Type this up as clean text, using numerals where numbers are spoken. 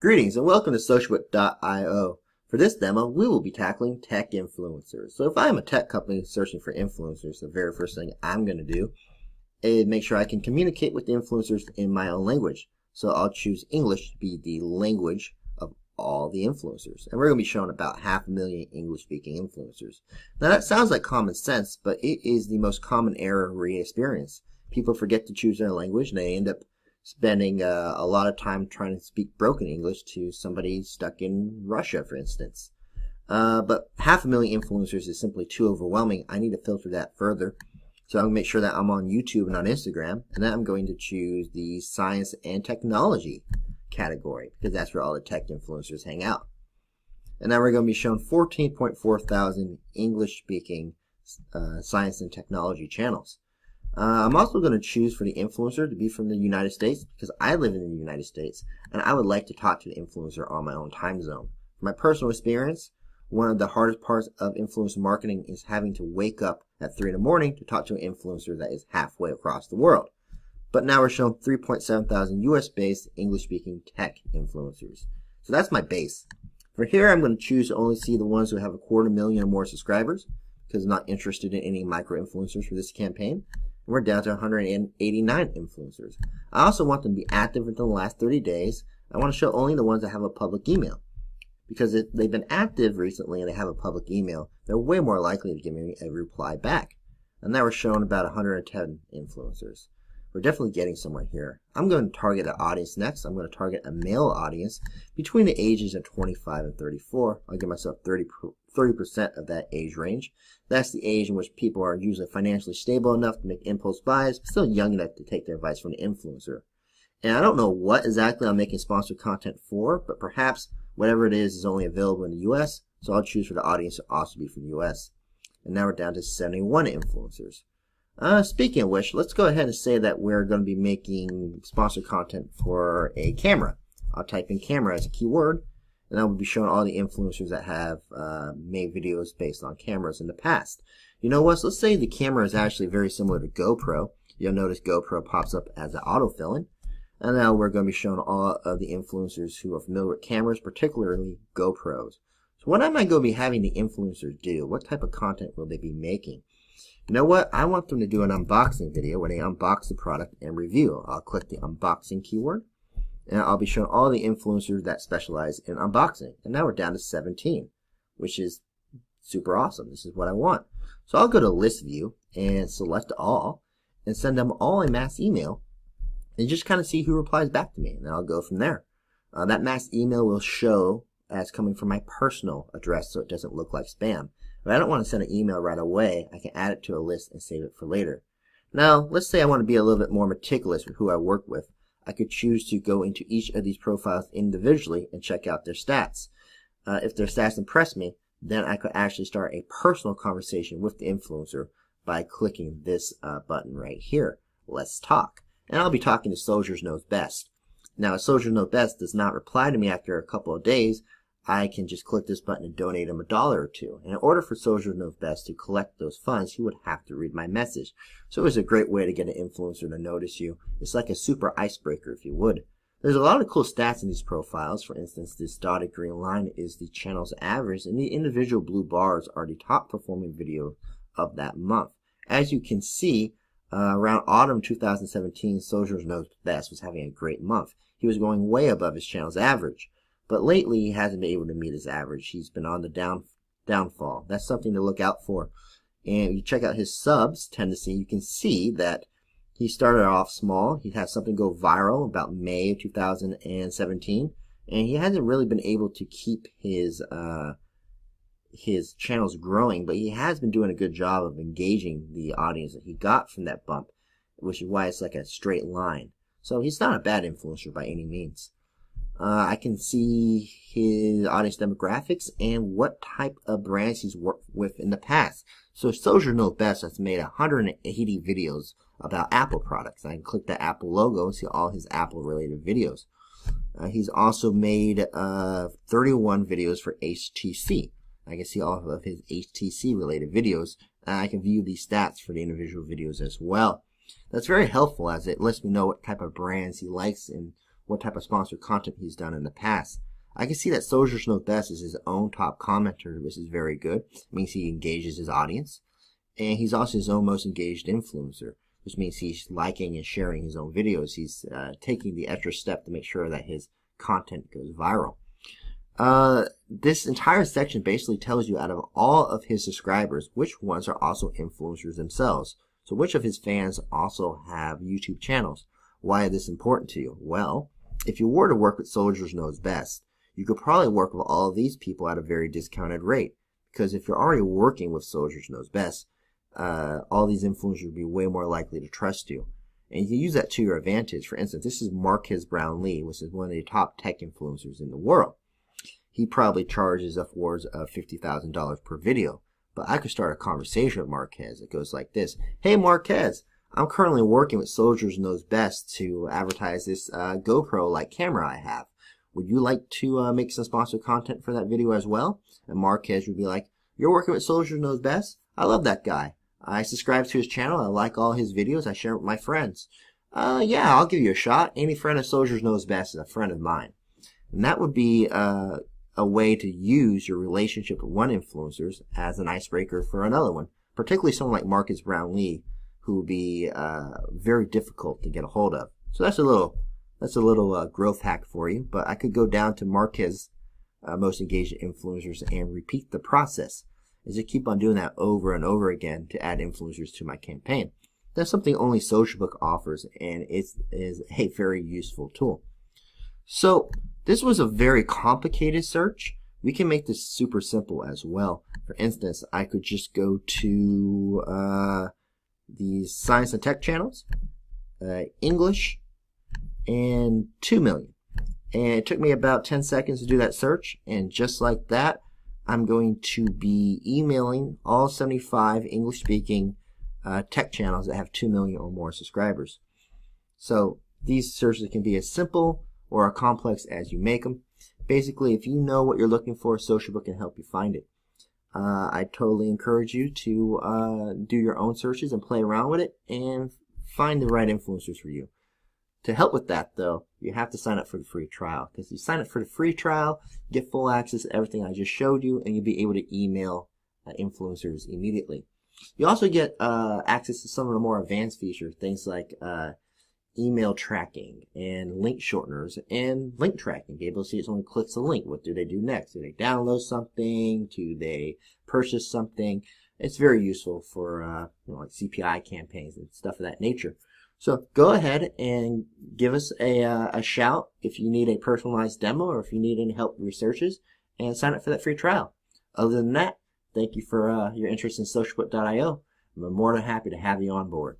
Greetings and welcome to Socialwhip.io. For this demo, we will be tackling tech influencers. So if I'm a tech company searching for influencers, the very first thing I'm going to do is make sure I can communicate with the influencers in my own language. So I'll choose English to be the language of all the influencers. And we're going to be showing about 500,000 English-speaking influencers. Now that sounds like common sense, but it is the most common error we experience. People forget to choose their language and they end up spending a lot of time trying to speak broken English to somebody stuck in Russia, for instance. But 500,000 influencers is simply too overwhelming. I need to filter that further. So I'm going to make sure that I'm on YouTube and on Instagram. And then I'm going to choose the science and technology category, because that's where all the tech influencers hang out. And now we're going to be shown 14.4 thousand English-speaking science and technology channels. I'm also going to choose for the influencer to be from the United States because I live in the United States and I would like to talk to the influencer on my own time zone. From my personal experience, one of the hardest parts of influencer marketing is having to wake up at 3 in the morning to talk to an influencer that is halfway across the world. But now we're showing 3.7 thousand US-based English-speaking tech influencers. So that's my base. For here, I'm going to choose to only see the ones who have 250,000 or more subscribers because I'm not interested in any micro-influencers for this campaign. We're down to 189 influencers. I also want them to be active within the last 30 days. I want to show only the ones that have a public email. Because if they've been active recently and they have a public email, they're way more likely to give me a reply back. And now we're showing about 110 influencers. We're definitely getting somewhere here. I'm going to target an audience next. I'm going to target a male audience between the ages of 25 and 34. I'll give myself 30% of that age range. That's the age in which people are usually financially stable enough to make impulse buys, but still young enough to take their advice from the influencer. And I don't know what exactly I'm making sponsored content for, but perhaps whatever it is only available in the US, so I'll choose for the audience to also be from the US. And now we're down to 71 influencers. Speaking of which, let's go ahead and say that we're going to be making sponsored content for a camera. I'll type in camera as a keyword, and I will be showing all the influencers that have made videos based on cameras in the past. You know what? So let's say the camera is actually very similar to GoPro. You'll notice GoPro pops up as an autofill-in. And now we're going to be showing all of the influencers who are familiar with cameras, particularly GoPros. So what am I going to be having the influencers do? What type of content will they be making? You know what? I want them to do an unboxing video where they unbox the product and review. I'll click the unboxing keyword, and I'll be showing all the influencers that specialize in unboxing. And now we're down to 17, which is super awesome. This is what I want. So I'll go to list view and select all and send them all a mass email and just kind of see who replies back to me. And I'll go from there. That mass email will show as coming from my personal address so it doesn't look like spam. If I don't want to send an email right away, I can add it to a list and save it for later. Now, let's say I want to be a little bit more meticulous with who I work with. I could choose to go into each of these profiles individually and check out their stats. If their stats impress me, then I could actually start a personal conversation with the influencer by clicking this button right here. Let's talk. And I'll be talking to Soldiers Knows Best. Now, if Soldiers Knows Best does not reply to me after a couple of days, I can just click this button and donate him $1 or $2. And in order for Soldiers Knows Best to collect those funds, he would have to read my message. So it was a great way to get an influencer to notice you. It's like a super icebreaker, if you would. There's a lot of cool stats in these profiles. For instance, this dotted green line is the channel's average, and the individual blue bars are the top performing video of that month. As you can see, around autumn 2017, Soldiers Knows Best was having a great month. He was going way above his channel's average. But lately, he hasn't been able to meet his average. He's been on the downfall. That's something to look out for. And you check out his subs tendency, you can see that he started off small. He had something go viral about May of 2017. And he hasn't really been able to keep his channels growing, but he has been doing a good job of engaging the audience that he got from that bump, which is why it's like a straight line. So he's not a bad influencer by any means. I can see his audience demographics and what type of brands he's worked with in the past. So Soldiers Knows Best has made 180 videos about Apple products. I can click the Apple logo and see all his Apple related videos. He's also made 31 videos for HTC. I can see all of his HTC related videos. I can view the stats for the individual videos as well. That's very helpful as it lets me know what type of brands he likes and what type of sponsored content he's done in the past. I can see that Soldiers Know Best is his own top commenter, which is very good. It means he engages his audience. And he's also his own most engaged influencer, which means he's liking and sharing his own videos. He's taking the extra step to make sure that his content goes viral. This entire section basically tells you out of all of his subscribers, which ones are also influencers themselves. So which of his fans also have YouTube channels? Why is this important to you? Well, if you were to work with Soldiers Knows Best, you could probably work with all of these people at a very discounted rate. Because if you're already working with Soldiers Knows Best, all these influencers would be way more likely to trust you. And you can use that to your advantage. For instance, this is Marques Brownlee, which is one of the top tech influencers in the world. He probably charges upwards of $50,000 per video. But I could start a conversation with Marques. It goes like this. Hey Marques, I'm currently working with Soldiers Knows Best to advertise this GoPro-like camera I have. Would you like to make some sponsored content for that video as well? And Marques would be like, you're working with Soldiers Knows Best? I love that guy. I subscribe to his channel. I like all his videos. I share it with my friends. Yeah, I'll give you a shot. Any friend of Soldiers Knows Best is a friend of mine. And that would be a way to use your relationship with one influencer as an icebreaker for another one. Particularly someone like Marques Brownlee, who would be very difficult to get a hold of. So that's a little growth hack for you. But I could go down to Marques' most engaged influencers and repeat the process. Is to keep on doing that over and over again to add influencers to my campaign. That's something only Socialbook offers, and it is a very useful tool. So this was a very complicated search. We can make this super simple as well. For instance, I could just go to the science and tech channels, English, and 2 million. And it took me about 10 seconds to do that search, and just like that, I'm going to be emailing all 75 English-speaking tech channels that have 2 million or more subscribers. So these searches can be as simple or as complex as you make them. Basically, if you know what you're looking for, Socialbook can help you find it. I totally encourage you to do your own searches and play around with it and find the right influencers for you. To help with that, though, you have to sign up for the free trial. Because if you sign up for the free trial, you get full access to everything I just showed you, and you'll be able to email influencers immediately. You also get access to some of the more advanced features, things like email tracking and link shorteners and link tracking. Be able to see if someone clicks a link. What do they do next? Do they download something? Do they purchase something? It's very useful for like CPI campaigns and stuff of that nature. So go ahead and give us a shout if you need a personalized demo or if you need any help with your searches, and sign up for that free trial. Other than that, thank you for your interest in Socialbook.io. I'm more than happy to have you on board.